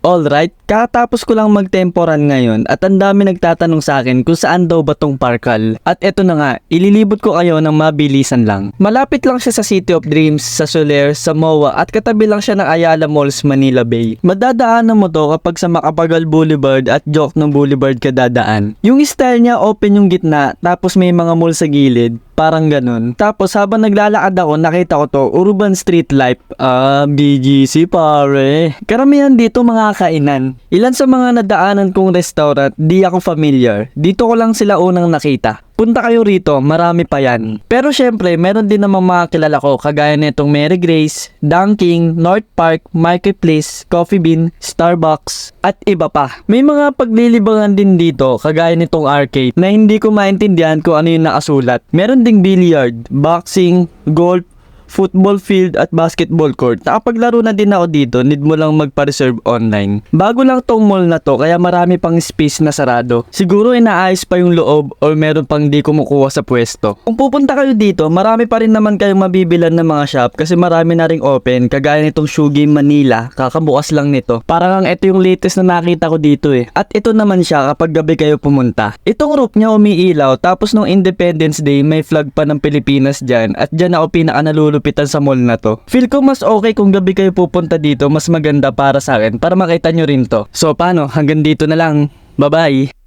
Alright, katapos ko lang magtemporan ngayon at ang dami nagtatanong sa akin kung saan daw ba tong Parkal. At eto na nga, ililibot ko kayo ng mabilisan lang. Malapit lang siya sa City of Dreams, sa Soler, sa MOA at katabi lang siya ng Ayala Malls, Manila Bay. Madadaanan mo to kapag sa Macapagal Boulevard at Jokno Boulevard ka dadaan. Yung style niya open yung gitna tapos may mga mall sa gilid. Parang ganun. Tapos habang naglalakad ako, nakita ko to, Urban Street Life. BGC pare. Karamihan dito mga kainan. Ilan sa mga nadaanan kong restaurant, di ako familiar. Dito ko lang sila unang nakita. Punta kayo rito, marami pa yan. Pero syempre, meron din namang mga kilala ko, kagaya nitong Mary Grace, Dunkin, North Park, Marketplace, Coffee Bean, Starbucks, at iba pa. May mga paglilibangan din dito, kagaya nitong arcade, na hindi ko maintindihan kung ano yung nakasulat. Meron ding billiard, boxing, golf, football field at basketball court. Nakapaglaro na din ako dito, need mo lang magpa-reserve online. Bago lang tong mall na to, kaya marami pang space na sarado. Siguro inaayos pa yung loob or meron pang di kumukuha sa pwesto. Kung pupunta kayo dito, marami pa rin naman kayong mabibilan ng mga shop kasi marami na ring open, kagaya nitong Shoe Game Manila, kakabukas lang nito. Parang ito yung latest na nakita ko dito eh. At ito naman siya kapag gabi kayo pumunta. Itong roof niya umiilaw, tapos nung Independence Day may flag pa ng Pilipinas dyan at dyan ako pinaka sa mall na to. Feel ko mas okay kung gabi kayo pupunta dito, mas maganda para sa akin para makita nyo rin to. So paano, hanggang dito na lang. Bye bye!